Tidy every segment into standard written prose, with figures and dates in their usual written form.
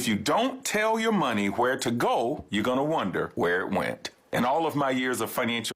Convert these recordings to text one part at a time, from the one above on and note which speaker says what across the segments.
Speaker 1: If you don't tell your money where to go, you're going to wonder where it went. In all of my years of financial,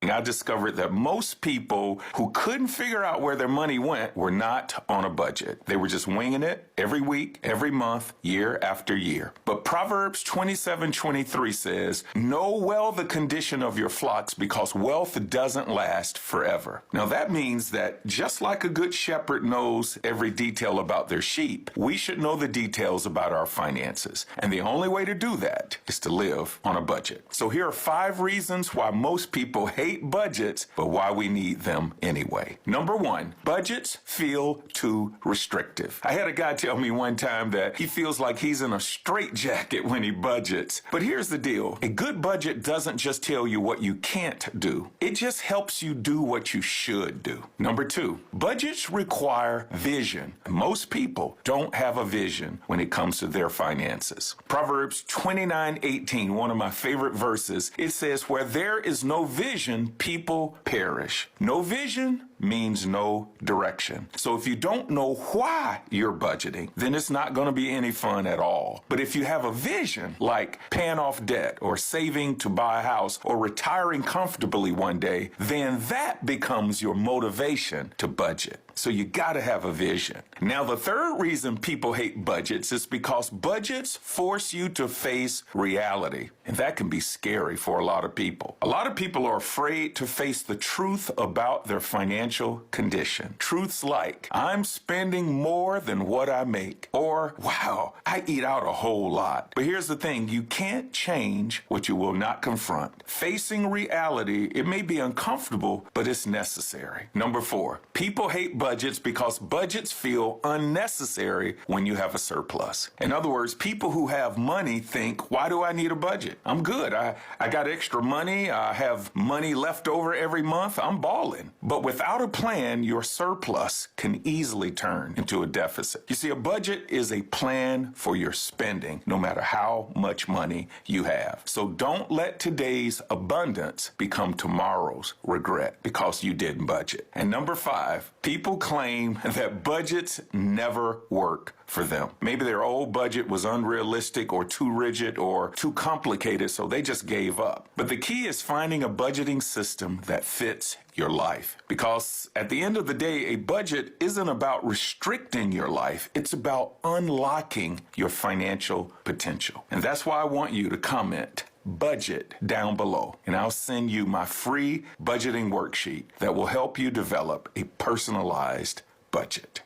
Speaker 1: I discovered that most people who couldn't figure out where their money went were not on a budget. They were just winging it every week, every month, year after year. But Proverbs 27:23 says, "Know well the condition of your flocks, because wealth doesn't last forever." Now that means that just like a good shepherd knows every detail about their sheep, we should know the details about our finances. And the only way to do that is to live on a budget. So here are 5 reasons why most people hate budgets, but why we need them anyway. Number 1, budgets feel too restrictive. I had a guy tell me one time that he feels like he's in a straitjacket when he budgets. But here's the deal. A good budget doesn't just tell you what you can't do. It just helps you do what you should do. Number 2, budgets require vision. Most people don't have a vision when it comes to their finances. Proverbs 29:18, one of my favorite verses, it says, "Where there is no vision, people perish." No vision means no direction. So if you don't know why you're budgeting, then it's not going to be any fun at all. But if you have a vision, like paying off debt or saving to buy a house or retiring comfortably one day, then that becomes your motivation to budget. So you got to have a vision. Now, the third reason people hate budgets is because budgets force you to face reality. And that can be scary for a lot of people. A lot of people are afraid to face the truth about their financial condition. Truths like, "I'm spending more than what I make," or, "Wow, I eat out a whole lot." But here's the thing, you can't change what you will not confront. Facing reality, it may be uncomfortable, but it's necessary. Number 4, people hate budgets because budgets feel unnecessary when you have a surplus. In other words, people who have money think, "Why do I need a budget? I'm good. I got extra money. I have money left over every month. I'm balling." But without a plan, your surplus can easily turn into a deficit. You see, a budget is a plan for your spending, no matter how much money you have. So don't let today's abundance become tomorrow's regret because you didn't budget. And number 5, people claim that budgets never work for them. Maybe their old budget was unrealistic or too rigid or too complicated, so they just gave up. But the key is finding a budgeting system that fits your life. Because at the end of the day, a budget isn't about restricting your life. It's about unlocking your financial potential. And that's why I want you to comment budget down below, and I'll send you my free budgeting worksheet that will help you develop a personalized budget.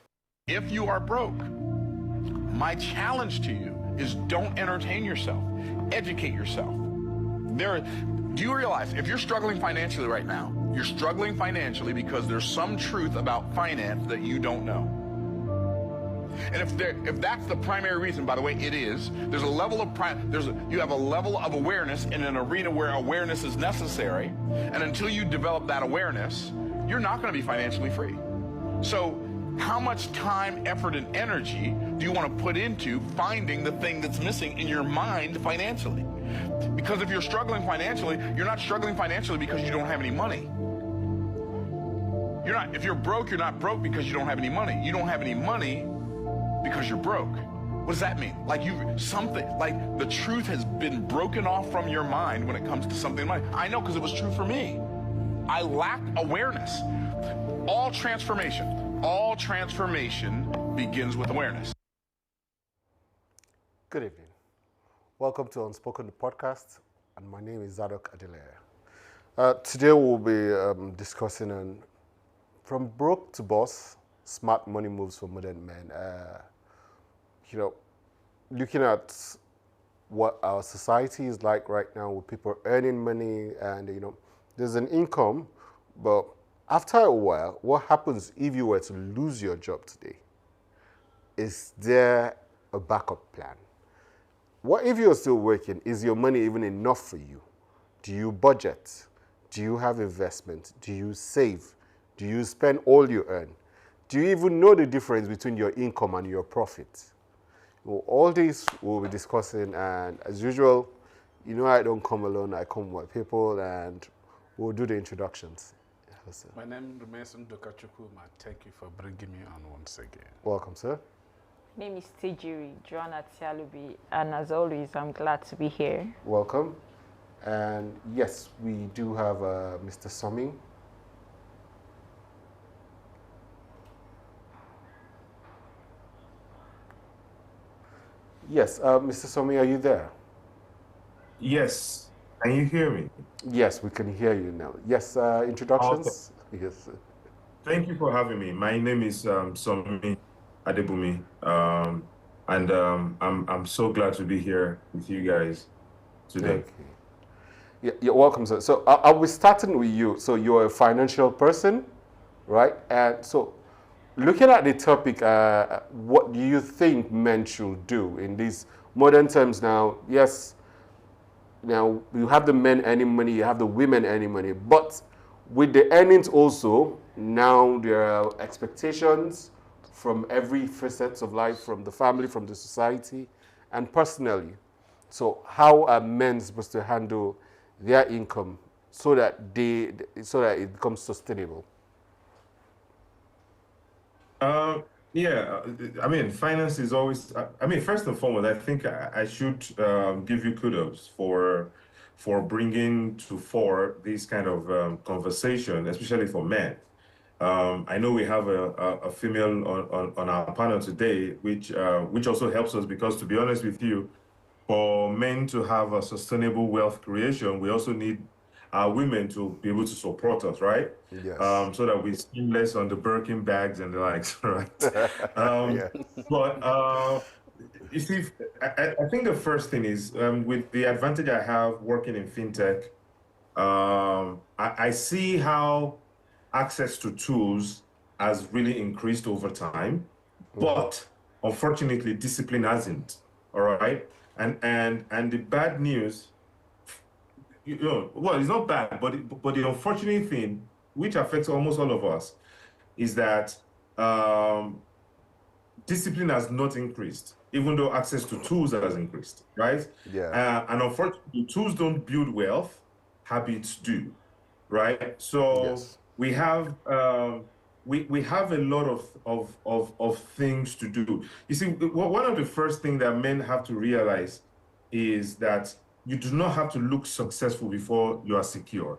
Speaker 2: If you are broke, my challenge to you is don't entertain yourself. Educate yourself. Do you realize if you're struggling financially right now, you're struggling financially because there's some truth about finance that you don't know? And if that's the primary reason, by the way, it is. There's a level of you have a level of awareness in an arena where awareness is necessary, and until you develop that awareness, you're not going to be financially free. So how much time, effort, and energy do you want to put into finding the thing that's missing in your mind financially? Because if you're struggling financially, you're not struggling financially because you don't have any money. If you're broke, you're not broke because you don't have any money. You don't have any money because you're broke. What does that mean? Like the truth has been broken off from your mind when it comes to something like, I know because it was true for me. I lacked awareness. All transformation begins with awareness.
Speaker 3: Good evening. Welcome to Unspoken, the podcast, and my name is Zadok Adeleye. Today we'll be discussing from broke to boss, smart money moves for modern men. Looking at what our society is like right now with people earning money and, there's an income, but after a while, what happens if you were to lose your job today? Is there a backup plan? What if you're still working? Is your money even enough for you? Do you budget? Do you have investment? Do you save? Do you spend all you earn? Do you even know the difference between your income and your profit? Well, all these we'll be discussing, and as usual, I don't come alone, I come with people, and we'll do the introductions. Hello, sir.
Speaker 4: My name remains Ndoka Chukwuma. Thank you for bringing me on once again.
Speaker 3: Welcome, sir.
Speaker 4: name is Tejiri Joanna Tialubi, and as always, I'm glad to be here.
Speaker 3: Welcome. And yes, we do have Mr. Summing. Yes, Mr. Summing, are you there?
Speaker 5: Yes. Can you hear me?
Speaker 3: Yes, we can hear you now. Yes,
Speaker 5: Okay.
Speaker 3: introductions? Yes.
Speaker 5: Thank you for having me. My name is Somi Adebumi, and I'm so glad to be here with you guys today.
Speaker 3: Okay. Yeah, you're welcome, sir. So I'll be starting with you. So you're a financial person, right? And so looking at the topic, what do you think men should do in these modern terms now? Yes, now you have the men earning money, you have the women earning money, but with the earnings also, now there are expectations from every facet of life, from the family, from the society, and personally. So how are men supposed to handle their income so that it becomes sustainable?
Speaker 5: Uh, yeah, I mean, finance is always. I mean, first and foremost, I think I should give you kudos for bringing to fore this kind of conversation, especially for men. I know we have a female on our panel today, which also helps us because, to be honest with you, for men to have a sustainable wealth creation, we also need our women to be able to support us, right?
Speaker 3: Yes.
Speaker 5: So that we spend less on the Birkin bags and the likes, right?
Speaker 3: Yeah.
Speaker 5: But you see, I think the first thing is with the advantage I have working in fintech, I see how access to tools has really increased over time, but unfortunately, discipline hasn't. All right, and the bad news, well, it's not bad, but the unfortunate thing, which affects almost all of us, is that um, discipline has not increased, even though access to tools has increased, right?
Speaker 3: Yeah.
Speaker 5: And unfortunately, tools don't build wealth, habits do, right? So
Speaker 3: Yes.
Speaker 5: we have a lot of things to do. You see, one of the first things that men have to realize is that you do not have to look successful before you are secure.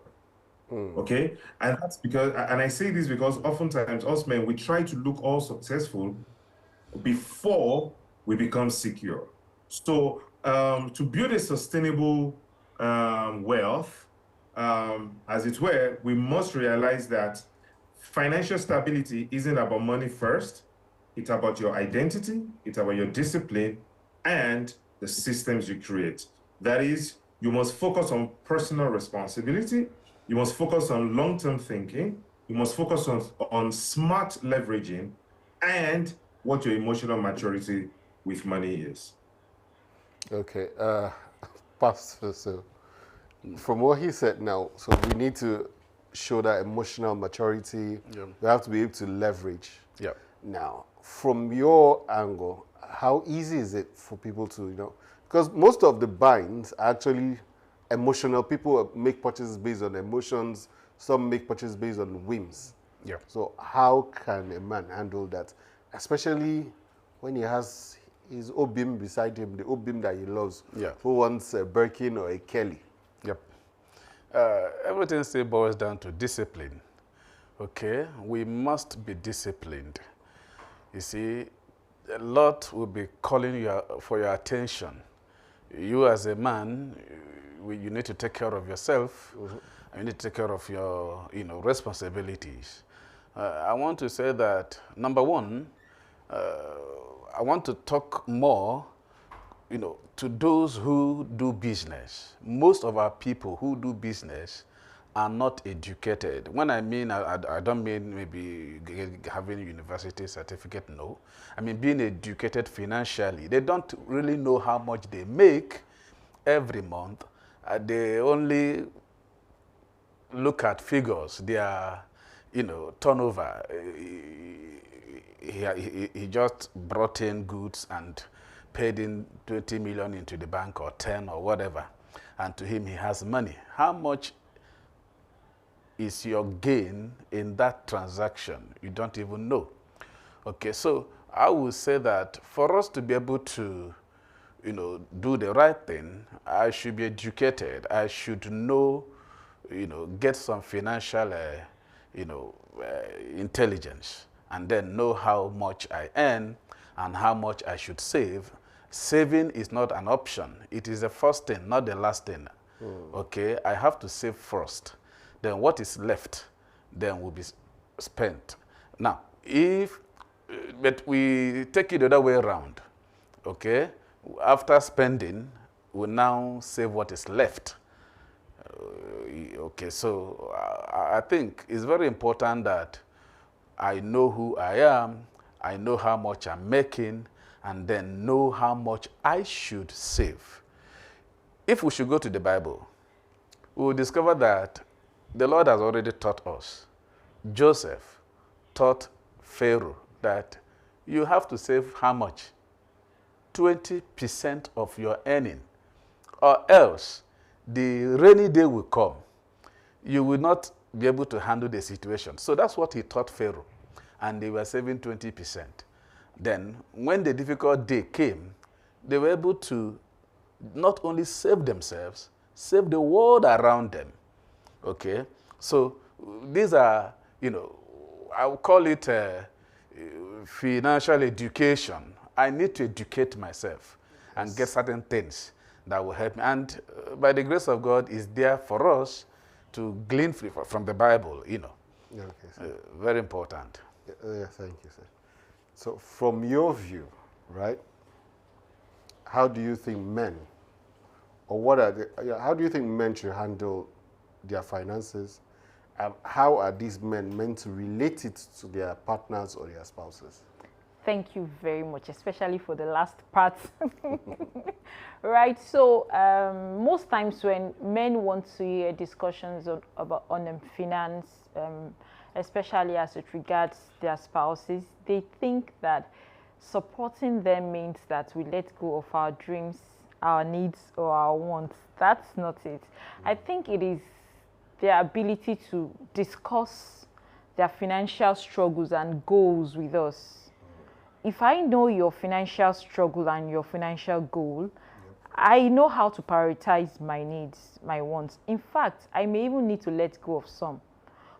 Speaker 5: Okay, and that's because, and I say this because oftentimes us men we try to look all successful before we become secure. So to build a sustainable wealth, as it were, we must realize that financial stability isn't about money first. It's about your identity, it's about your discipline, and the systems you create. That is, you must focus on personal responsibility, you must focus on long-term thinking, you must focus on smart leveraging, and what your emotional maturity with money is.
Speaker 3: Okay. Pastor, so from what he said now, so we need to show that emotional maturity.
Speaker 6: Yeah.
Speaker 3: We have to be able to leverage.
Speaker 6: Yeah.
Speaker 3: Now, from your angle, how easy is it for people to, because most of the binds are actually emotional. People make purchases based on emotions. Some make purchases based on whims.
Speaker 6: Yeah.
Speaker 3: So how can a man handle that, especially when he has his obim beside him, the obim that he loves,
Speaker 6: Yeah.
Speaker 3: who wants a Birkin or a Kelly?
Speaker 6: Yep. Everything still boils down to discipline. Okay, we must be disciplined. You see, a lot will be calling you for your attention. You as a man, you need to take care of yourself. And you need to take care of your, responsibilities. I want to say that number one, I want to talk more, to those who do business. Most of our people who do business are not educated. When I mean, I don't mean maybe having a university certificate, no. I mean being educated financially. They don't really know how much they make every month. They only look at figures, their, turnover. He just brought in goods and paid in 20 million into the bank or 10 or whatever. And to him, he has money. How much is your gain in that transaction? You don't even know. Okay, so I would say that for us to be able to, do the right thing, I should be educated. I should know, get some financial, intelligence, and then know how much I earn and how much I should save. Saving is not an option. It is the first thing, not the last thing. Okay, I have to save first. Then what is left, then will be spent. Now, but we take it the other way around, okay? After spending, we now save what is left. Okay, so I think it's very important that I know who I am, I know how much I'm making, and then know how much I should save. If we should go to the Bible, we will discover that the Lord has already taught us. Joseph taught Pharaoh that you have to save how much? 20% of your earning, or else the rainy day will come. You will not be able to handle the situation. So that's what he taught Pharaoh, and they were saving 20%. Then when the difficult day came, they were able to not only save themselves, save the world around them. Okay? So these are, I would call it financial education. I need to educate myself and get certain things that will help me. And by the grace of God, is there for us to glean from the Bible,
Speaker 3: Yeah, okay, sir.
Speaker 6: very important.
Speaker 3: Yeah, thank you, sir. So from your view, right, how do you think men, or how do you think men should handle their finances? How are these men meant to relate it to their partners or their spouses?
Speaker 4: Thank you very much, especially for the last part. Right, so most times when men want to hear discussions on finance, especially as it regards their spouses, they think that supporting them means that we let go of our dreams, our needs, or our wants. That's not it. I think it is their ability to discuss their financial struggles and goals with us. If I know your financial struggle and your financial goal, I know how to prioritize my needs, my wants. In fact, I may even need to let go of some.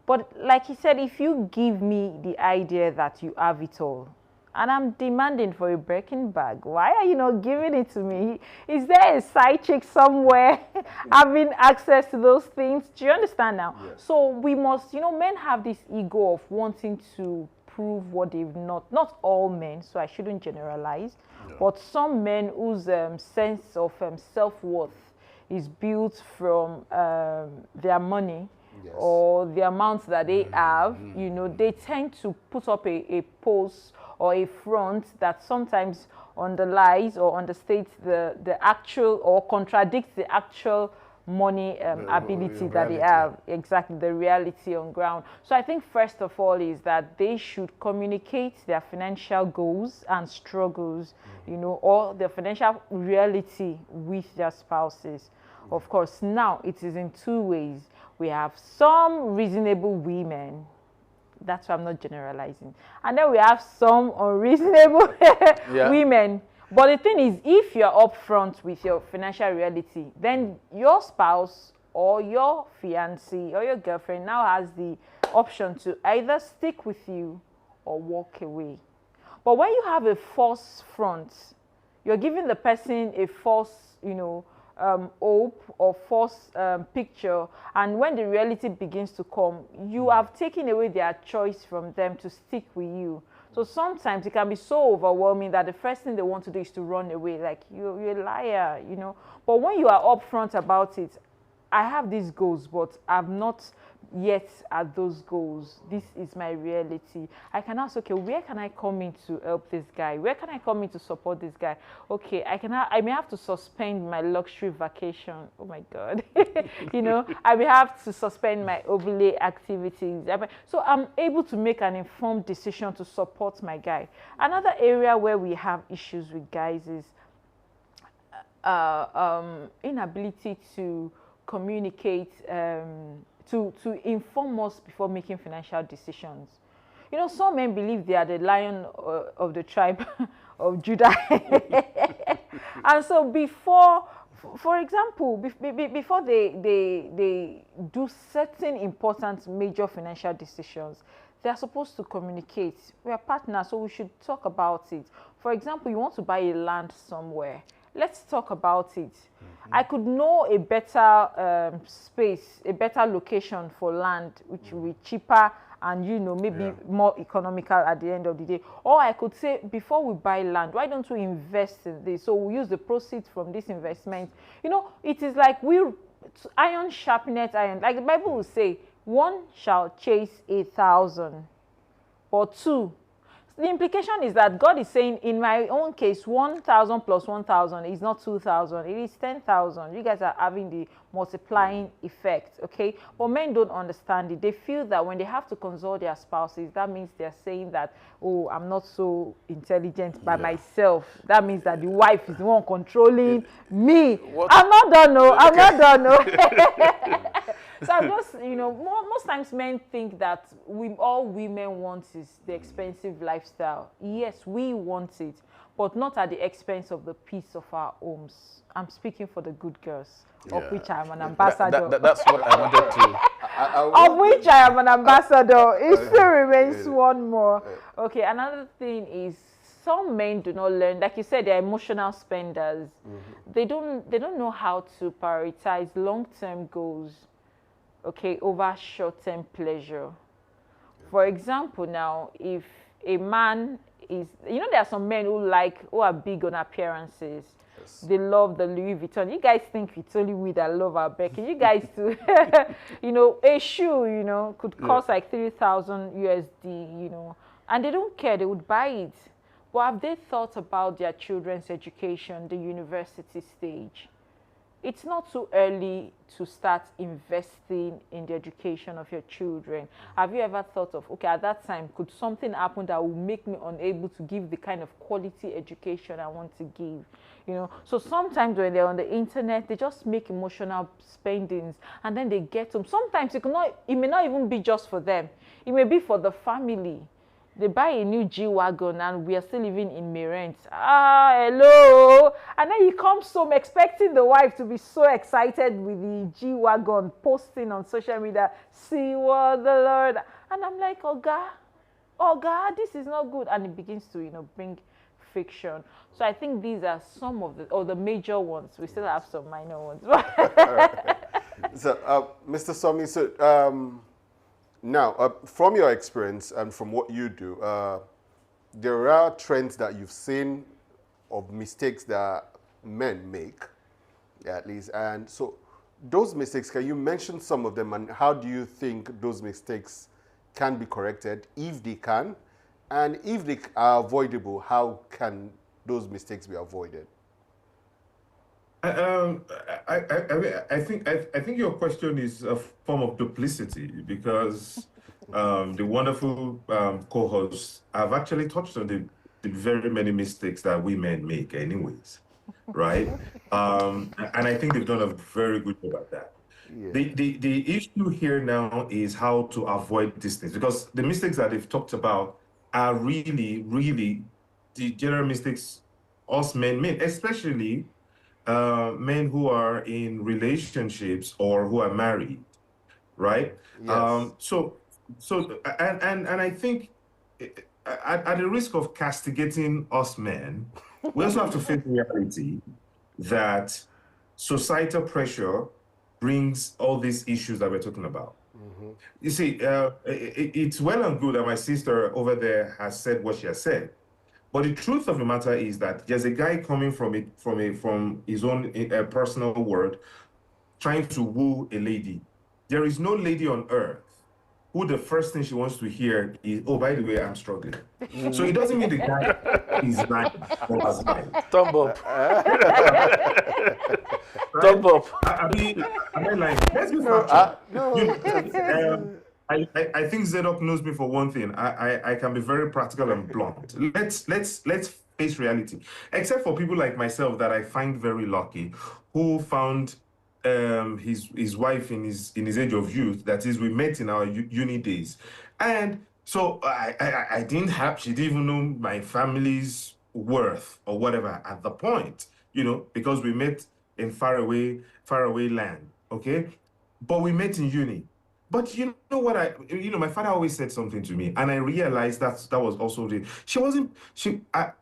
Speaker 4: But like he said, if you give me the idea that you have it all, and I'm demanding for a Birkin bag, why are you not giving it to me? Is there a side chick somewhere having access to those things? Do you understand now?
Speaker 3: Yes.
Speaker 4: So we must, men have this ego of wanting to prove what they've not all men, so I shouldn't generalize, but some men whose sense of self-worth is built from their money,
Speaker 3: Yes.
Speaker 4: or the amount that they have, they tend to put up a post or a front that sometimes underlies or understates the actual, or contradicts the actual money ability that they have, exactly, the reality on ground. So I think first of all is that they should communicate their financial goals and struggles, or their financial reality with their spouses. Of course, now it is in two ways. We have some reasonable women, that's why I'm not generalizing, and then we have some unreasonable women. But the thing is, if you're upfront with your financial reality, then your spouse or your fiancé or your girlfriend now has the option to either stick with you or walk away. But when you have a false front, you're giving the person a false, hope or false picture, and when the reality begins to come, you have taken away their choice from them to stick with you. So sometimes it can be so overwhelming that the first thing they want to do is to run away, like you're a liar, But when you are upfront about it, I have these goals, but I've not yet at those goals. This is my reality. I can ask, okay, where can I come in to help this guy? Where can I come in to support this guy? Okay, I may have to suspend my luxury vacation. Oh my God. I may have to suspend my overlay activities. So I'm able to make an informed decision to support my guy. Another area where we have issues with guys is inability to communicate, to inform us before making financial decisions. You know, some men believe they are the lion of the tribe of Judah. And so before, for example, before they do certain important major financial decisions, they are supposed to communicate. We are partners, so we should talk about it. For example, you want to buy a land somewhere. Let's talk about it. I could know a better space, a better location for land, which will be cheaper and, you know, maybe more economical at the end of the day. Or I could say, before we buy land, why don't we invest in this? So we use the proceeds from this investment. You know, it is like iron sharpeneth iron. Like the Bible will say, one shall chase 1,000, or two. The implication is that God is saying, in my own case, 1,000 plus 1,000 is not 2,000, it is 10,000. You guys are having the multiplying effect, okay? But men don't understand it. They feel that when they have to consult their spouses, that means they're saying that, oh, I'm not so intelligent by myself. That means that the wife is the one controlling me. I'm not done, no. I'm not done, no. So I'm just, you know, most times men think that all women want is the expensive lifestyle. Yes, we want it, but not at the expense of the peace of our homes. I'm speaking for the good girls, of which I am an ambassador.
Speaker 6: That's what I wanted to.
Speaker 4: Of which I am an ambassador. It still remains one more. Okay, another thing is, some men do not learn, like you said, they're emotional spenders. They don't know how to prioritize long-term goals, okay, over short-term pleasure. For example, now, if a man is, you know, there are some men who are big on appearances. They love the Louis Vuitton. You guys think it's only we that love our Becky. You guys too. You know, a shoe, you know, could cost like 3,000 USD, you know, and they don't care. They would buy it. But have they thought about their children's education, the university stage? It's not too early to start investing in the education of your children. Have you ever thought of, okay, at that time, could something happen that will make me unable to give the kind of quality education I want to give? You know, so sometimes when they're on the internet, they just make emotional spendings, and then they get them. Sometimes it may not even be just for them. It may be for the family. They buy a new G-Wagon and we are still living in Merrent. Hello. And then he comes home expecting the wife to be so excited with the G-Wagon, posting on social media, see what the Lord. And I'm like, oh God, this is not good. And it begins to, you know, bring friction. So I think these are some of the major ones. We still have some minor ones.
Speaker 3: So, Mr. Somi, so, now, from your experience and from what you do, there are trends that you've seen of mistakes that men make, at least. And so those mistakes, can you mention some of them, and how do you think those mistakes can be corrected, if they can? And if they are avoidable, how can those mistakes be avoided?
Speaker 5: I think your question is a form of duplicity, because the wonderful co-hosts have actually touched on the very many mistakes that we men make anyways, right? And I think they've done a very good job at that. Yeah. The issue here now is how to avoid these things, because the mistakes that they've talked about are really, really the general mistakes us men make, especially men who are in relationships or who are married, right? Yes. And I think at the risk of castigating us men, we also have to face the reality that societal pressure brings all these issues that we're talking about. Mm-hmm. You see, it's well and good that my sister over there has said what she has said. But the truth of the matter is that there's a guy coming from his own personal word, trying to woo a lady. There is no lady on earth who the first thing she wants to hear is, oh, by the way, I'm struggling. So it doesn't mean the guy is lying or has lied.
Speaker 6: Thumb up. Thumb up.
Speaker 5: I mean, like, let's be factual. I think Zedok knows me for one thing. I can be very practical and blunt. Let's face reality. Except for people like myself that I find very lucky, who found his wife in his age of youth. That is, we met in our uni days, and So I didn't have, she didn't even know my family's worth or whatever at the point, because we met in far away land. Okay. But we met in uni. But you know what my father always said something to me, and I realized that was also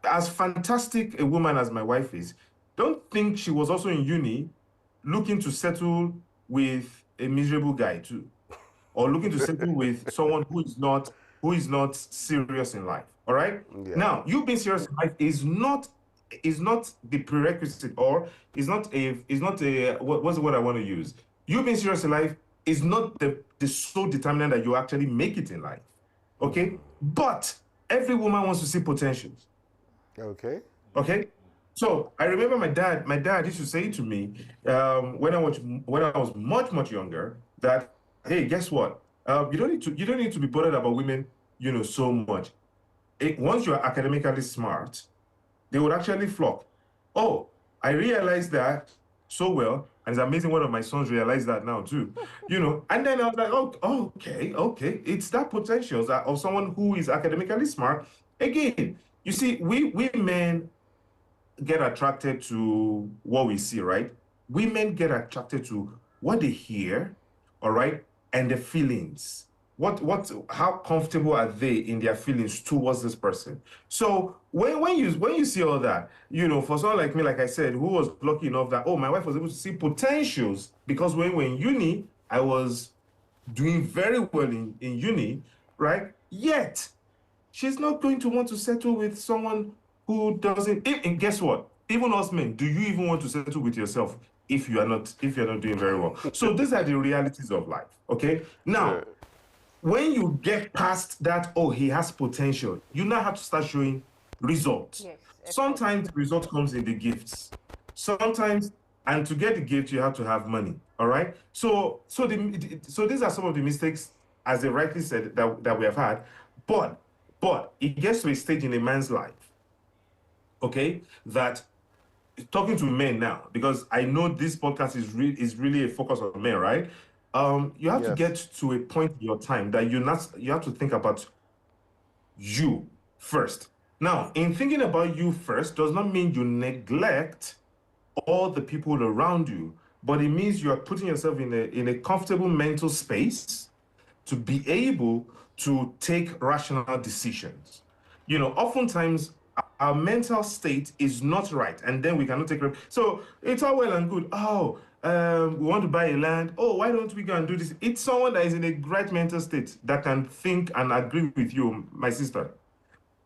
Speaker 5: as fantastic a woman as my wife is, don't think she was also in uni looking to settle with a miserable guy too, or looking to settle with someone who is not serious in life. All right.
Speaker 3: Yeah.
Speaker 5: Now, you being serious in life is not the prerequisite, or is not a what's the word I want to use? You being serious in life is not the sole determinant that you actually make it in life. Okay. But every woman wants to see potentials.
Speaker 3: Okay.
Speaker 5: Okay. So I remember my dad. My dad used to say to me, when I was much younger, that, hey, guess what? You don't need to be bothered about women, so much. Once you are academically smart, they would actually flock. Oh, I realized that so well, and it's amazing. One of my sons realized that now too. And then I was like, oh, okay, it's that potential of someone who is academically smart. Again, you see, we men get attracted to what we see, right? Women get attracted to what they hear, all right, and the feelings. How comfortable are they in their feelings towards this person? So when you see all that, for someone like me, like I said, who was lucky enough that, oh, my wife was able to see potentials, because when we were in uni, I was doing very well in uni, right? Yet she's not going to want to settle with someone who doesn't. And guess what? Even us men, do you even want to settle with yourself if you're not doing very well? So these are the realities of life. Okay.
Speaker 3: Yeah.
Speaker 5: Now, when you get past that, oh, he has potential, you now have to start showing results.
Speaker 4: Yes, effort.
Speaker 5: Sometimes the result comes in the gifts. Sometimes, and to get the gift, you have to have money. All right. So these are some of the mistakes, as they rightly said, that we have had. But it gets to a stage in a man's life, okay, that, talking to men now, because I know this podcast is really a focus on men, right? You have to
Speaker 3: Yes.
Speaker 5: get to a point in your time that you have to think about you first. Now, in thinking about you first does not mean you neglect all the people around you, but it means you are putting yourself in a comfortable mental space to be able to take rational decisions. Oftentimes our mental state is not right, and then we cannot take. So it's all well and good. Oh, we want to buy a land. Oh, why don't we go and do this? It's someone that is in a great mental state that can think and agree with you, my sister.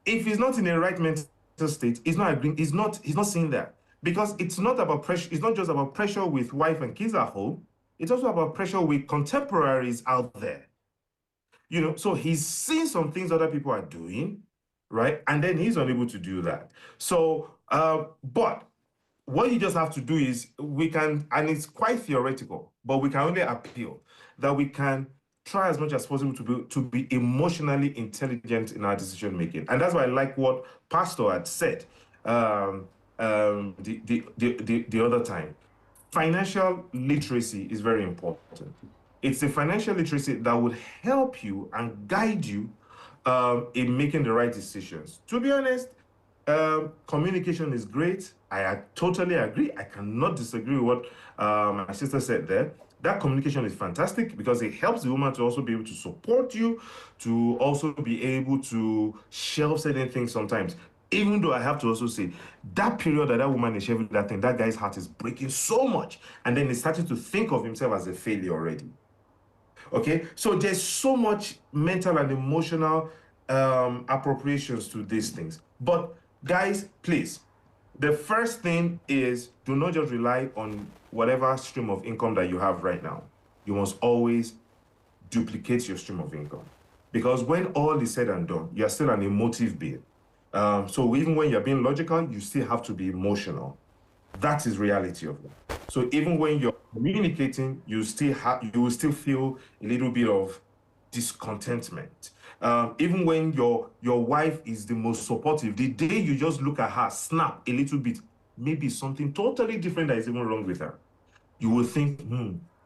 Speaker 5: If he's not in a right mental state, he's not agreeing. He's not seeing that, because it's not about pressure. It's not just about pressure with wife and kids at home. It's also about pressure with contemporaries out there. So he's seeing some things other people are doing, right? And then he's unable to do that. So, but what you just have to do is, we can, and it's quite theoretical, but we can only appeal that we can try as much as possible to be emotionally intelligent in our decision making. And that's why I like what Pastor had said the other time. Financial literacy is very important. It's the financial literacy that would help you and guide you in making the right decisions. To be honest, communication is great. I totally agree. I cannot disagree with what my sister said there. That communication is fantastic, because it helps the woman to also be able to support you, to also be able to shelve certain things sometimes. Even though I have to also say, that period that woman is shelving that thing, that guy's heart is breaking so much. And then he's starting to think of himself as a failure already. Okay, so there's so much mental and emotional appropriations to these things. But guys, please, the first thing is, do not just rely on whatever stream of income that you have right now. You must always duplicate your stream of income, because when all is said and done, you're still an emotive being. So even when you're being logical, you still have to be emotional. That is reality of it. So even when you're communicating, you will still feel a little bit of discontentment. Even when your wife is the most supportive, the day you just look at her, snap a little bit, maybe something totally different that is even wrong with her. You will think,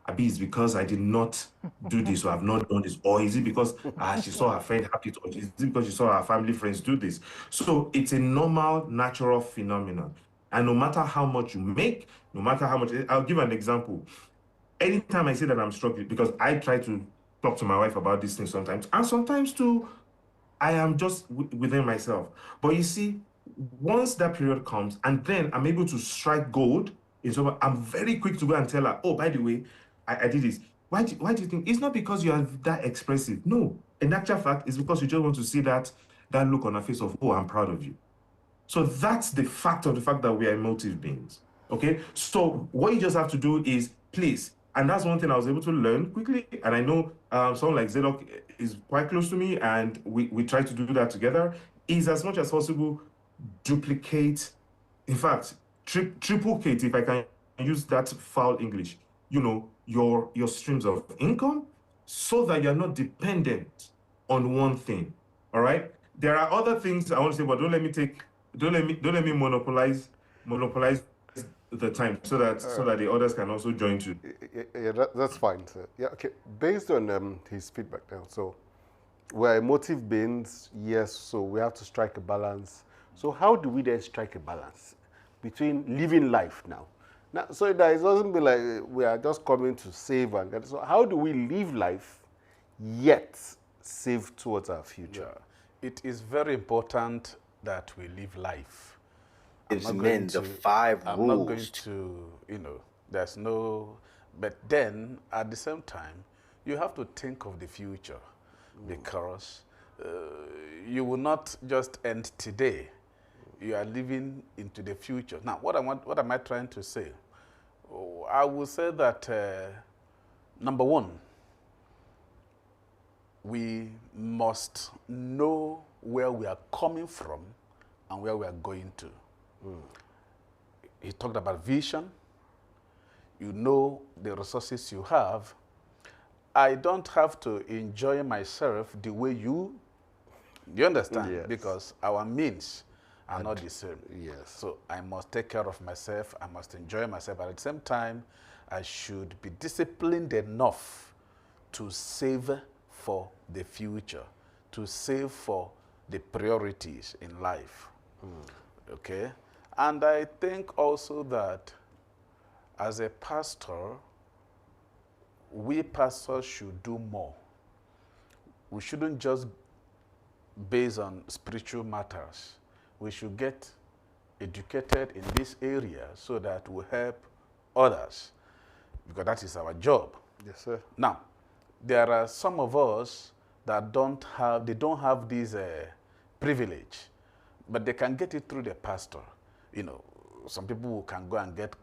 Speaker 5: Abi, it's because I did not do this or I've not done this? Or is it because she saw her friend happy? Or is it because she saw her family friends do this? So it's a normal, natural phenomenon. And no matter how much you make, no matter how much, I'll give an example. Anytime I say that I'm struggling, because I try to talk to my wife about these things sometimes, and sometimes too, I am just within myself. But you see, once that period comes, and then I'm able to strike gold, I'm very quick to go and tell her, oh, by the way, I did this. Why do you think? It's not because you are that expressive. No. In actual fact, it's because you just want to see that look on her face of, oh, I'm proud of you. So that's the fact of the fact that we are emotive beings. Okay. So what you just have to do is please, and that's one thing I was able to learn quickly. And I know someone like Zadok is quite close to me, and we try to do that together. Is as much as possible duplicate, in fact, triplicate, if I can use that foul English, your streams of income, so that you're not dependent on one thing. All right. There are other things I want to say, but don't let me monopolize the time so that the others can also join too.
Speaker 3: Yeah, that's fine, sir. Yeah, okay. Based on his feedback now, so we're emotive beings, yes, so we have to strike a balance. So how do we then strike a balance between living life now? Now, so that it doesn't be like we are just coming to save and get. So how do we live life yet save towards our future?
Speaker 6: Yeah. It is very important that we live life.
Speaker 7: Gives men the 5 rules.
Speaker 6: I'm not going to, there's no, but then at the same time, you have to think of the future because you will not just end today. You are living into the future. Now, what am I trying to say? I will say that, number one, we must know where we are coming from and where we are going to. He talked about vision. You know the resources you have. I don't have to enjoy myself the way you understand?
Speaker 3: Yes.
Speaker 6: Because our means are not the same.
Speaker 3: Yes.
Speaker 6: So I must take care of myself. I must enjoy myself. But at the same time, I should be disciplined enough to save for the future, to save for the priorities in life. Okay? And I think also that as a pastor, we pastors should do more. We shouldn't just base on spiritual matters. We should get educated in this area so that we help others, because that is our job.
Speaker 3: Yes, sir.
Speaker 6: Now, there are some of us that don't have this privilege, but they can get it through the pastor. Some people who can go and get,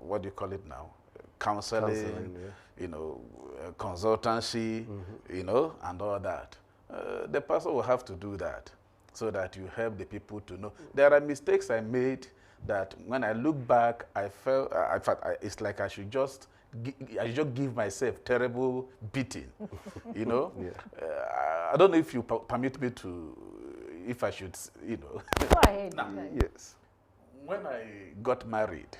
Speaker 6: what do you call it now? Counseling, yeah. Consultancy, and all that. The pastor will have to do that so that you help the people to know. There are mistakes I made that when I look back, I felt, in fact, it's like I should just give myself terrible beating, Yeah. I don't know if you permit me to, if I should,
Speaker 4: Go ahead.
Speaker 3: Yes.
Speaker 6: When I got married,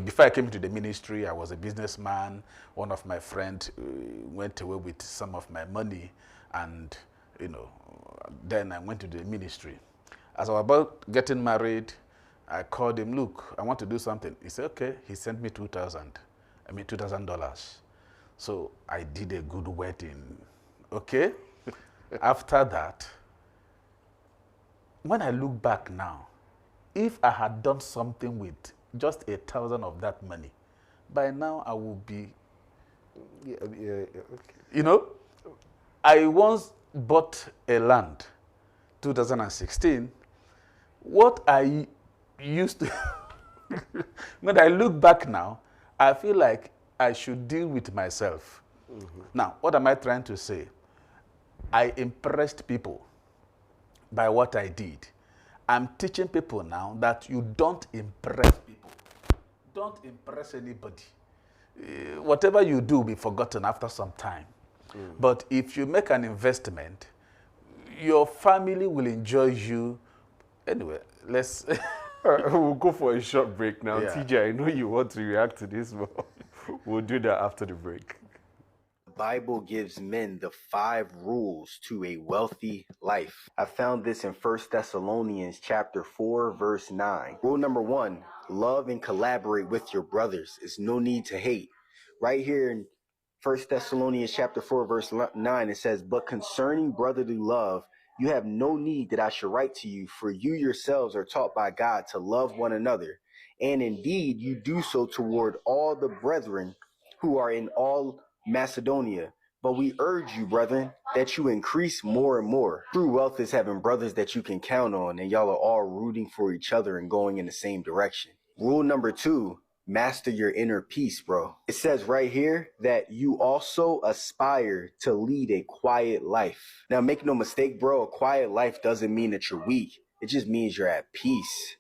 Speaker 6: before I came to the ministry, I was a businessman. One of my friends went away with some of my money, and then I went to the ministry. As I was about getting married, I called him, look, I want to do something. He said, okay. He sent me $2,000. So I did a good wedding. Okay? After that, when I look back now, if I had done something with just 1,000 of that money, by now I would be, okay. I once bought a land, 2016. What I used to, when I look back now, I feel like I should deal with myself. Now, what am I trying to say? I impressed people by what I did. I'm teaching people now that you don't impress people. Don't impress anybody. Whatever you do will be forgotten after some time. But if you make an investment, your family will enjoy you. Anyway, let's...
Speaker 3: We'll go for a short break now.
Speaker 6: Yeah.
Speaker 3: TJ, I know you want to react to this, but We'll do that after the break.
Speaker 7: The Bible gives men the 5 rules to a wealthy life. I found this in 1 Thessalonians chapter 4, verse 9. Rule number 1, love and collaborate with your brothers. It's no need to hate. Right here in 1 Thessalonians chapter 4, verse 9, it says, but concerning brotherly love, you have no need that I should write to you, for you yourselves are taught by God to love one another. And indeed, you do so toward all the brethren who are in all Macedonia. But we urge you, brethren, that you increase more and more. True wealth is having brothers that you can count on, and y'all are all rooting for each other and going in the same direction. Rule number 2, master your inner peace, bro. It says right here that you also aspire to lead a quiet life. Now, make no mistake, bro, a quiet life doesn't mean that you're weak. It just means you're at peace.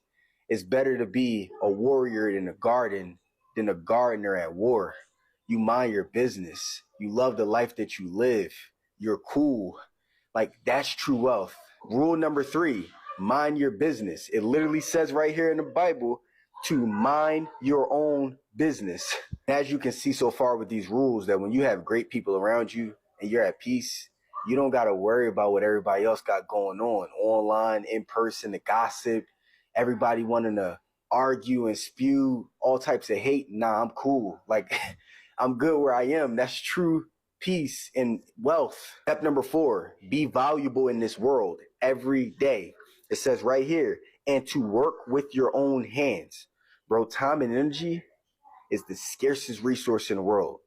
Speaker 7: It's better to be a warrior in a garden than a gardener at war. You mind your business. You love the life that you live. You're cool. Like, that's true wealth. Rule number 3, mind your business. It literally says right here in the Bible to mind your own business. As you can see so far with these rules, that when you have great people around you and you're at peace, you don't got to worry about what everybody else got going on, online, in person, the gossip, everybody wanting to argue and spew all types of hate. Nah, I'm cool. Like, I'm good where I am. That's true peace and wealth. Step number 4, be valuable in this world every day. It says right here, and to work with your own hands. Bro, time and energy is the scarcest resource in the world.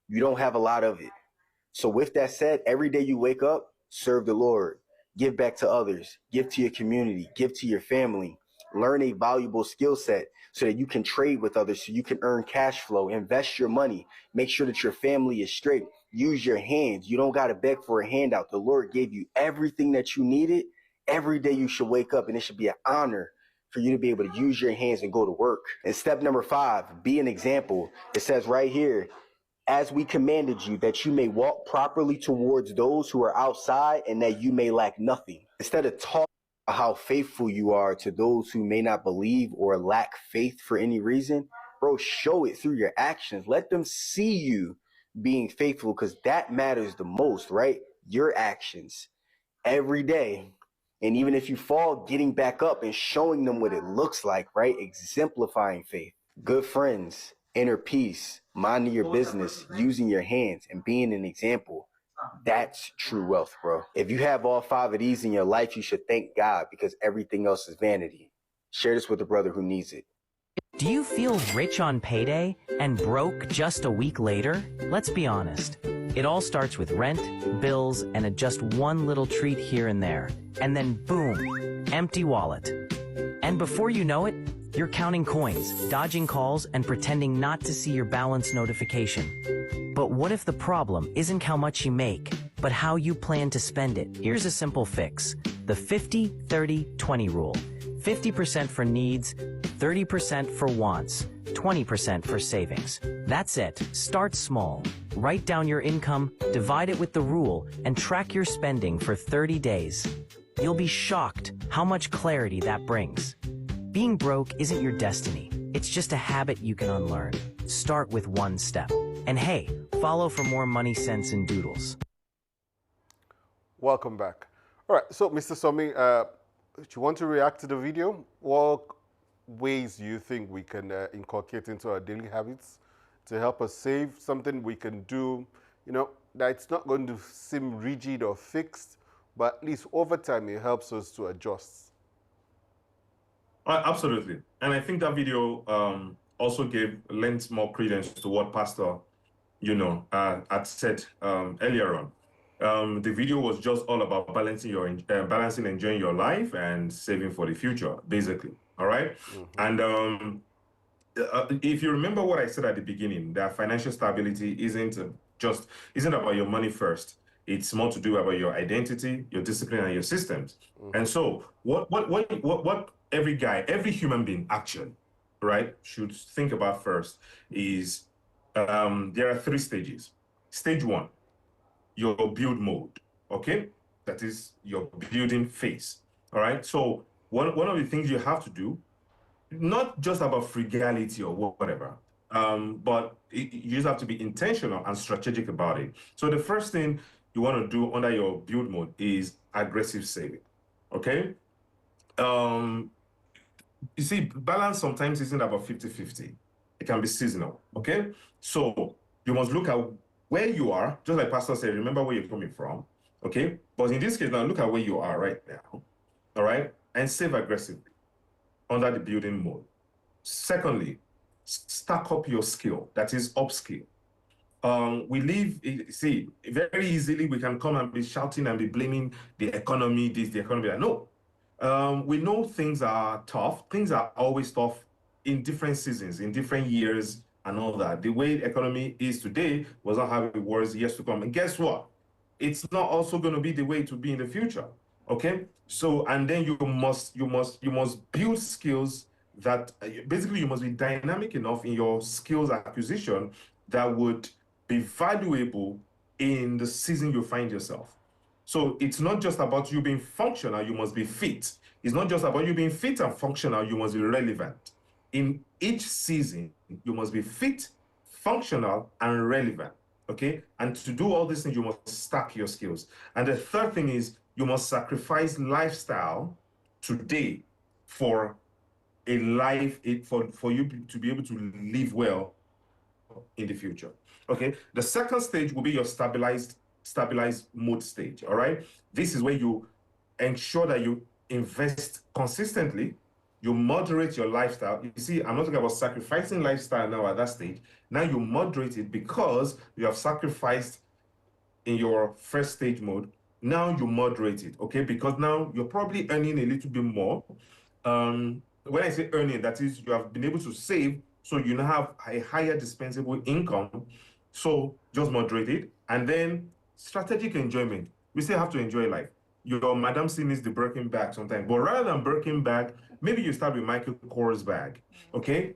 Speaker 7: You don't have a lot of it. So with that said, every day you wake up, serve the Lord, give back to others, give to your community, give to your family, learn a valuable skill set so that you can trade with others, so you can earn cash flow, invest your money, make sure that your family is straight, use your hands. You don't got to beg for a handout. The Lord gave you everything that you needed. Every day you should wake up, and it should be an honor for you to be able to use your hands and go to work. And step number 5, be an example. It says right here, as we commanded you, that you may walk properly towards those who are outside, and that you may lack nothing. Instead of talking about how faithful you are to those who may not believe or lack faith for any reason, bro, show it through your actions. Let them see you being faithful, because that matters the most, right? Your actions every day. And even if you fall, getting back up and showing them what it looks like, right? Exemplifying faith. Good friends, inner peace, minding your business, using your hands, and being an example. That's true wealth, bro. If you have all 5 of these in your life, you should thank God, because everything else is vanity. Share this with a brother who needs it.
Speaker 8: Do you feel rich on payday and broke just a week later? Let's be honest. It all starts with rent, bills, and just one little treat here and there. And then boom, empty wallet. And before you know it, you're counting coins, dodging calls, and pretending not to see your balance notification. But what if the problem isn't how much you make, but how you plan to spend it? Here's a simple fix. The 50-30-20 rule. 50% for needs, 30% for wants, 20% for savings. That's it. Start small. Write down your income, divide it with the rule, and track your spending for 30 days. You'll be shocked how much clarity that brings. Being broke isn't your destiny. It's just a habit you can unlearn. Start with one step. And hey, follow for more money sense and doodles.
Speaker 3: Welcome back. All right, so Mr. Somi, do you want to react to the video? What ways do you think we can inculcate into our daily habits to help us save? Something we can do, you know, that it's not going to seem rigid or fixed, but at least over time it helps us to adjust.
Speaker 5: Absolutely. And I think that video also lent more credence to what Pastor, had said earlier on. The video was just all about balancing enjoying your life and saving for the future, basically. All right. Mm-hmm. And if you remember what I said at the beginning, that financial stability isn't about your money first. It's more to do about your identity, your discipline, and your systems. Mm-hmm. And so, what every human being actually, right, should think about first is there are 3 stages. Stage 1, your build mode, okay? That is your building phase, all right? So one of the things you have to do, not just about frugality or whatever, But you just have to be intentional and strategic about it. So the first thing you want to do under your build mode is aggressive saving. Okay. Um, you see, balance sometimes isn't about 50-50. It can be seasonal. Okay. So you must look at where you are, just like Pastor said, remember where you're coming from. Okay. But in this case, now look at where you are right now. All right. And save aggressively under the building mode. Secondly, stack up your skill, that is upskill. We live, see, very easily we can come and be shouting and be blaming the economy, this, the economy that. No. We know things are tough. Things are always tough in different seasons, in different years, and all that. The way the economy is today was not how it was years to come. And guess what? It's not also going to be the way to be in the future. Okay. So, and then you must build skills that basically you must be dynamic enough in your skills acquisition that would be valuable in the season you find yourself. So it's not just about you being functional, you must be fit. It's not just about you being fit and functional, you must be relevant. In each season, you must be fit, functional, and relevant. Okay. And to do all these things, you must stack your skills. And the third thing is you must sacrifice lifestyle today for a life for you to be able to live well in the future. Okay. The second stage will be your stabilized mode stage. All right. This is where you ensure that you invest consistently, you moderate your lifestyle. You see, I'm not talking about sacrificing lifestyle now at that stage. Now you moderate it because you have sacrificed in your first stage mode. Now you moderate it, okay? Because now you're probably earning a little bit more. When I say earning, that is you have been able to save, so you now have a higher dispensable income. So just moderate it. And then strategic enjoyment. We still have to enjoy life. Your madam still needs the Birkin bag sometimes. But rather than Birkin bag, maybe you start with Michael Kors bag, okay?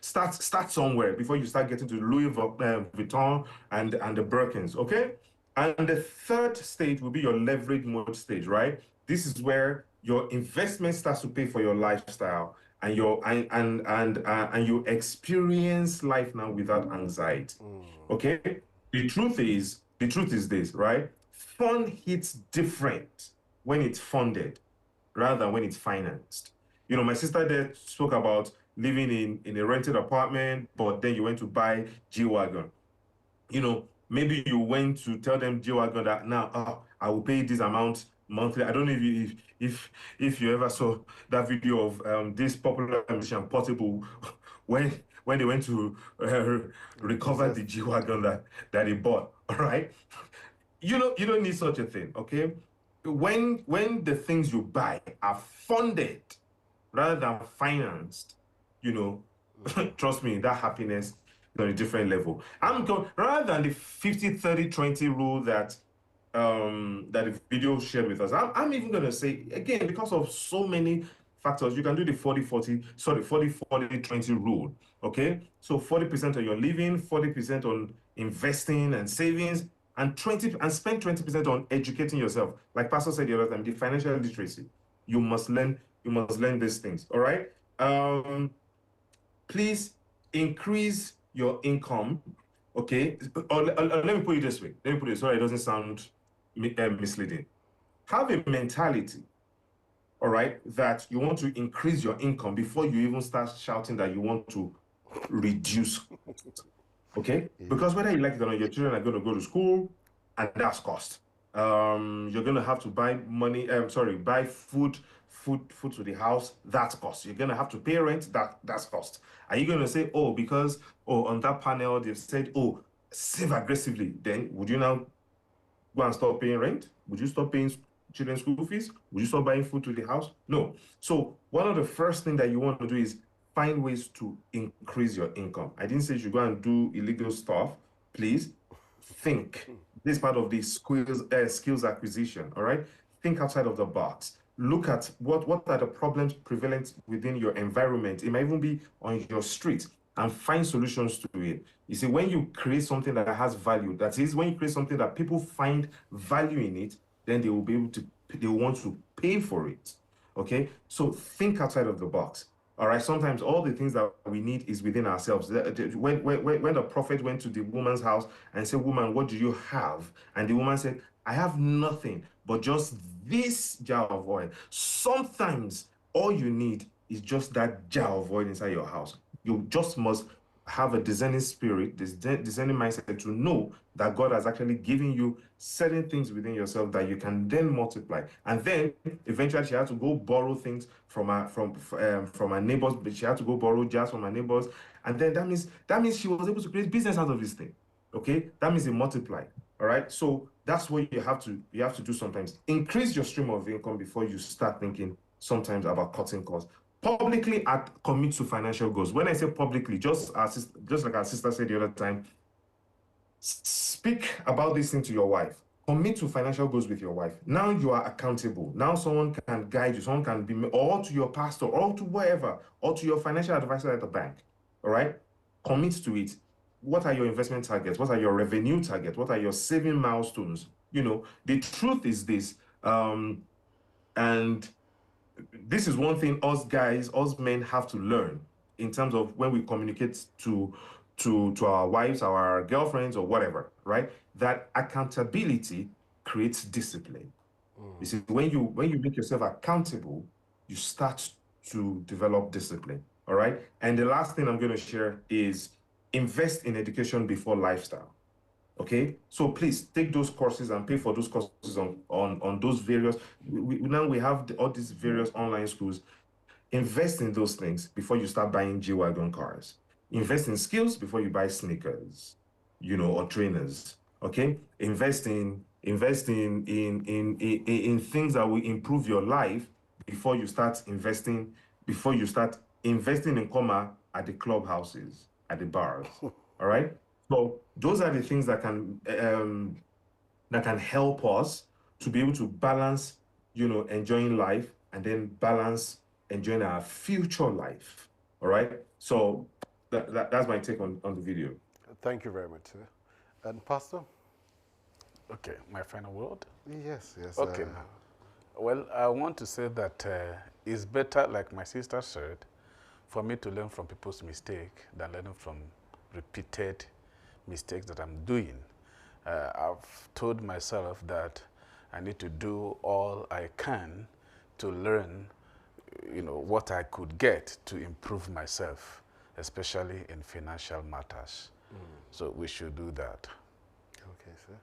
Speaker 5: Start somewhere before you start getting to Louis Vuitton and the Birkins, okay? And the third stage will be your leverage mode stage, right? This is where your investment starts to pay for your lifestyle and you experience life now without anxiety. Okay? The truth is this, right? Fun hits different when it's funded rather than when it's financed. My sister there spoke about living in a rented apartment, but then you went to buy G-Wagon. Maybe you went to tell them G-Wagon that now I will pay this amount monthly. I don't know if you ever saw that video of this popular musician Portable when they went to recover the G-Wagon that he bought. All right. You don't need such a thing, okay? When the things you buy are funded rather than financed, trust me, that happiness is on a different level. I'm going rather than the 50-30-20 rule that the video shared with us. I'm even going to say again, because of so many factors, you can do the 40-40-20 rule. Okay, so 40% on your living, 40% on investing and savings, and spend 20% on educating yourself. Like Pastor said the other time, the financial literacy. You must learn these things. All right. Please increase your income. Okay. Let me put it this way. Let me put it so it doesn't sound misleading. Have a mentality, all right, that you want to increase your income before you even start shouting that you want to reduce. Okay? Because whether you like it or not, your children are going to go to school, and that's cost. You're going to have to buy buy food to the house, that's cost. You're going to have to pay rent, that's cost. Are you going to say, because on that panel they've said, save aggressively, then would you now go and stop paying rent? Would you stop paying children's school fees? Would you stop buying food to the house? No. So one of the first things that you want to do is find ways to increase your income. I didn't say you should go and do illegal stuff. Please think. This is part of the skills acquisition. All right. Think outside of the box. Look at what are the problems prevalent within your environment. It might even be on your street, and find solutions to it. You see, when you create something that has value, that is, when you create something that people find value in it, then they will want to pay for it. Okay? So think outside of the box. All right. Sometimes all the things that we need is within ourselves. When the prophet went to the woman's house and said, "Woman, what do you have?" And the woman said, "I have nothing but just this jar of oil." Sometimes all you need is just that jar of oil inside your house. You just must have a discerning spirit, this discerning mindset to know that God has actually given you certain things within yourself that you can then multiply. And then eventually she had to go borrow things from her neighbors, but she had to go borrow jars from her neighbors. And then that means she was able to create business out of this thing. Okay, that means it multiplied. All right. So that's what you have to do sometimes. Increase your stream of income before you start thinking sometimes about cutting costs. Publicly commit to financial goals. When I say publicly, just like our sister said the other time, speak about this thing to your wife. Commit to financial goals with your wife. Now you are accountable. Now someone can guide you. Someone can be, or to your pastor, or to wherever, or to your financial advisor at the bank. All right? Commit to it. What are your investment targets? What are your revenue targets? What are your saving milestones? You know, the truth is this, and this is one thing us men have to learn in terms of when we communicate to our wives, our girlfriends, or whatever, right? That accountability creates discipline. You see, when you make yourself accountable, you start to develop discipline. All right. And the last thing I'm going to share is invest in education before lifestyle. Okay, so please take those courses and pay for those courses on those various. Now we have all these various online schools. Invest in those things before you start buying G-Wagon cars. Invest in skills before you buy sneakers, you know, or trainers. Okay, invest in things that will improve your life before you start investing. Before you start investing in comma at the clubhouses, at the bars. All right. So those are the things that can help us to be able to balance, you know, enjoying life and then balance enjoying our future life. All right. So that's my take on the video.
Speaker 3: Thank you very much, sir. And Pastor?
Speaker 6: Okay, my final word.
Speaker 3: Yes, yes.
Speaker 6: Okay. Well, I want to say that it's better, like my sister said, for me to learn from people's mistake than learning from repeated mistakes that I'm doing. I've told myself that I need to do all I can to learn, you know, what I could get to improve myself, especially in financial matters. So we should do that.
Speaker 3: Okay, sir.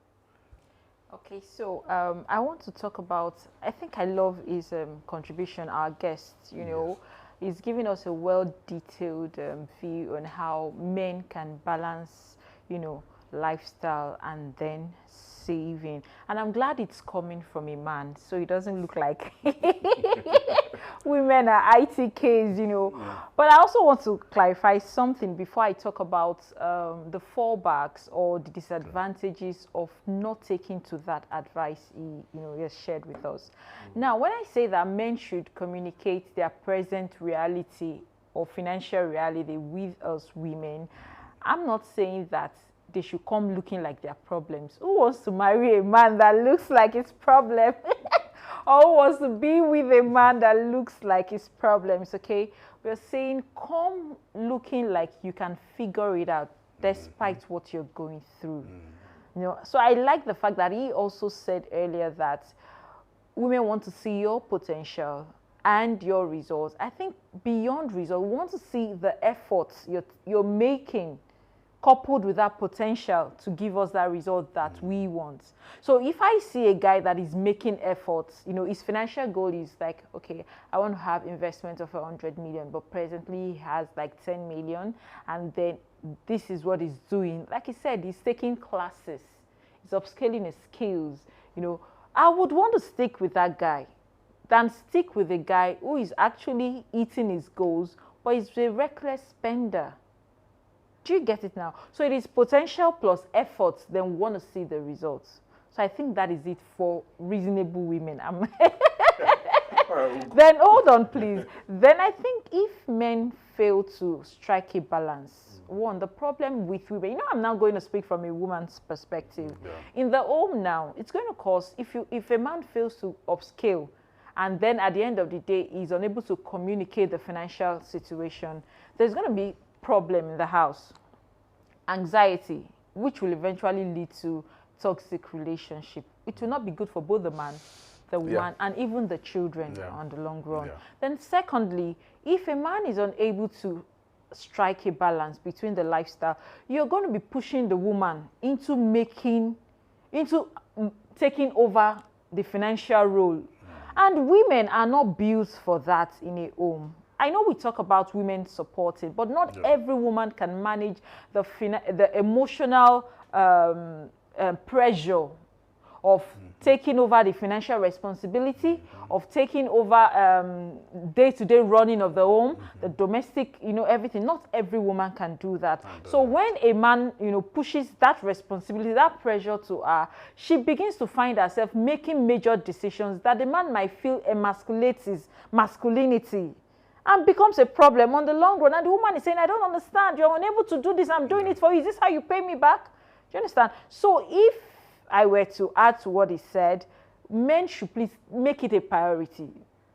Speaker 4: Okay, so I want to talk about, I think I love his contribution, our guest, you know, he's giving us a well-detailed view on how men can balance, you know, lifestyle and then saving. And I'm glad it's coming from a man, so it doesn't look like women are ITKs, you know. But I also want to clarify something before I talk about the fallbacks or the disadvantages of not taking to that advice he has shared with us. Now, when I say that men should communicate their present reality or financial reality with us women, I'm not saying that they should come looking like their problems. Who wants to marry a man that looks like his problem? Or who wants to be with a man that looks like his problems, okay? We're saying come looking like you can figure it out despite what you're going through. You know, so I like the fact that he also said earlier that women want to see your potential and your results. I think beyond results, we want to see the efforts you're making coupled with that potential to give us that result that we want. So if I see a guy that is making efforts, you know, his financial goal is like, okay, I want to have investment of 100 million, but presently he has like 10 million, and then this is what he's doing. Like he said, he's taking classes, he's upscaling his skills. You know, I would want to stick with that guy than stick with a guy who is actually eating his goals, but is a reckless spender. Do you get it now? So it is potential plus efforts, then we want to see the results. So I think that is it for reasonable women. Then hold on, please. Then I think if men fail to strike a balance, one, the problem with women, you know, I'm now going to speak from a woman's perspective. In the home now, it's going to cause, if a man fails to upscale and then at the end of the day is unable to communicate the financial situation, there's going to be problem in the house. Anxiety, which will eventually lead to toxic relationship. It will not be good for both the man, the woman, and even the children on the long run. Then secondly, if a man is unable to strike a balance between the lifestyle, you're going to be pushing the woman into taking over the financial role. And women are not built for that in a home. I know we talk about women supporting, but not every woman can manage the emotional pressure of taking over the financial responsibility, of taking over day-to-day running of the home, the domestic, everything. Not every woman can do that. So when a man, pushes that responsibility, that pressure to her, she begins to find herself making major decisions that the man might feel emasculates his masculinity and becomes a problem on the long run. And the woman is saying, I don't understand. You're unable to do this. I'm doing it for you. Is this how you pay me back? Do you understand? So if I were to add to what he said, men should please make it a priority.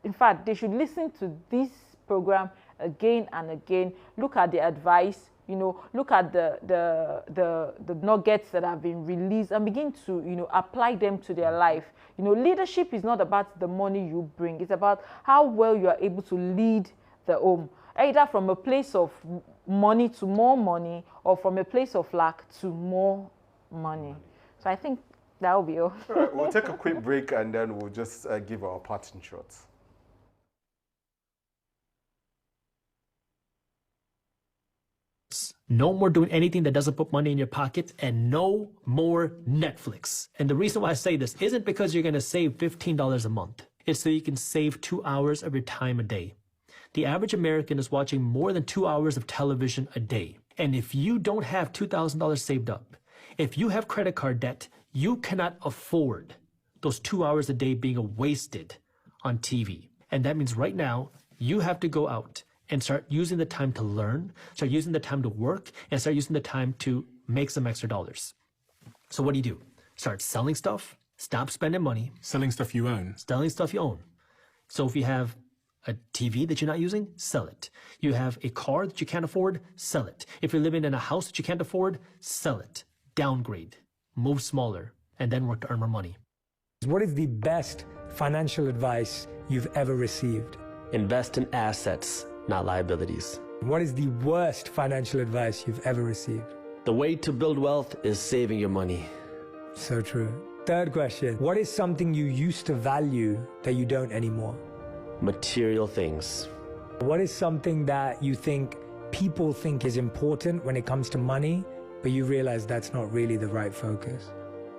Speaker 4: In fact, they should listen to this program again and again, look at the advice, look at the nuggets that have been released and begin to, apply them to their life. Leadership is not about the money you bring. It's about how well you are able to lead the home, either from a place of money to more money or from a place of lack to more money. So I think that will be all.
Speaker 3: All right, we'll take a quick break and then we'll just give our parting shots.
Speaker 9: No more doing anything that doesn't put money in your pocket, and no more Netflix. And the reason why I say this isn't because you're going to save $15 a month. It's so you can save 2 hours of your time a day. The average American is watching more than 2 hours of television a day. And if you don't have $2,000 saved up, if you have credit card debt, you cannot afford those 2 hours a day being wasted on TV. And that means right now, you have to go out and start using the time to learn, start using the time to work, and start using the time to make some extra dollars. So what do? Start selling stuff, stop spending money.
Speaker 10: Selling stuff you own.
Speaker 9: Selling stuff you own. So if you have a TV that you're not using, sell it. You have a car that you can't afford, sell it. If you're living in a house that you can't afford, sell it. Downgrade, move smaller, and then work to earn more money.
Speaker 11: What is the best financial advice you've ever received?
Speaker 12: Invest in assets, not liabilities.
Speaker 11: What is the worst financial advice you've ever received?
Speaker 12: The way to build wealth is saving your money.
Speaker 11: So true. Third question, what is something you used to value that you don't anymore?
Speaker 12: Material things.
Speaker 11: What is something that you think people think is important when it comes to money, but you realize that's not really the right focus?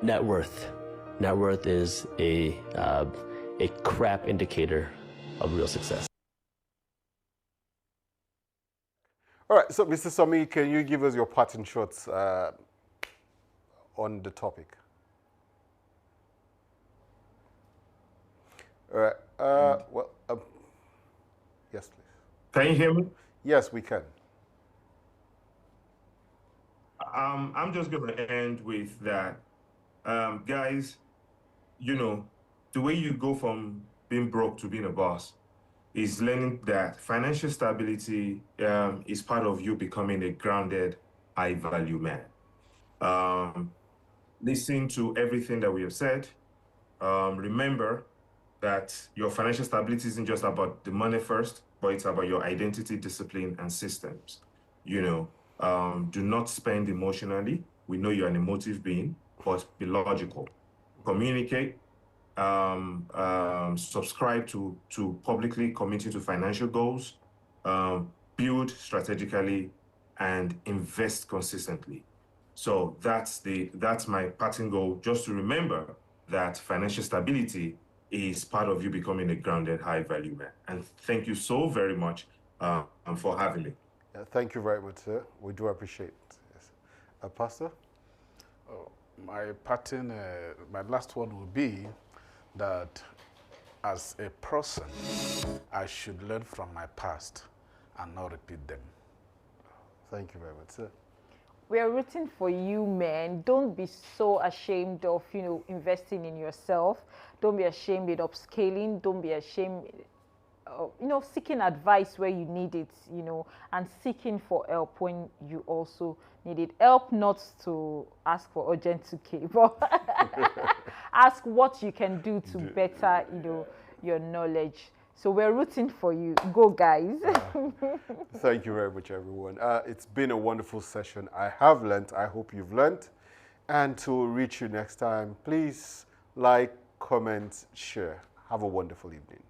Speaker 12: Net worth. Net worth is a crap indicator of real success.
Speaker 3: All right, so Mr. Sami, can you give us your parting shots on the topic? All right, yes, please.
Speaker 5: Can you hear me?
Speaker 3: Yes, we can.
Speaker 5: I'm just going to end with that. Guys, the way you go from being broke to being a boss is learning that financial stability is part of you becoming a grounded, high-value man. Listen to everything that we have said. Remember that your financial stability isn't just about the money first, but it's about your identity, discipline, and systems. Do not spend emotionally. We know you're an emotive being, but be logical. Communicate. Subscribe to publicly committing to financial goals. Build strategically and invest consistently. So that's my parting goal. Just to remember that financial stability is part of you becoming a grounded, high-value man. And thank you so very much for having me.
Speaker 3: Thank you very much, sir. We do appreciate it. Yes. Pastor?
Speaker 6: My parting, my last word will be that as a person, I should learn from my past and not repeat them.
Speaker 3: Thank you very much, sir.
Speaker 4: we are rooting for you, men. Don't be so ashamed of, investing in yourself. Don't be ashamed in upscaling. Don't be ashamed, seeking advice where you need it, and seeking for help when you also need it. Help not to ask for urgent 2K, but ask what you can do to better, your knowledge. So we're rooting for you. Go, guys.
Speaker 3: Thank you very much, everyone. It's been a wonderful session. I have learnt. I hope you've learnt. And to reach you next time, please like, comment, share. Have a wonderful evening.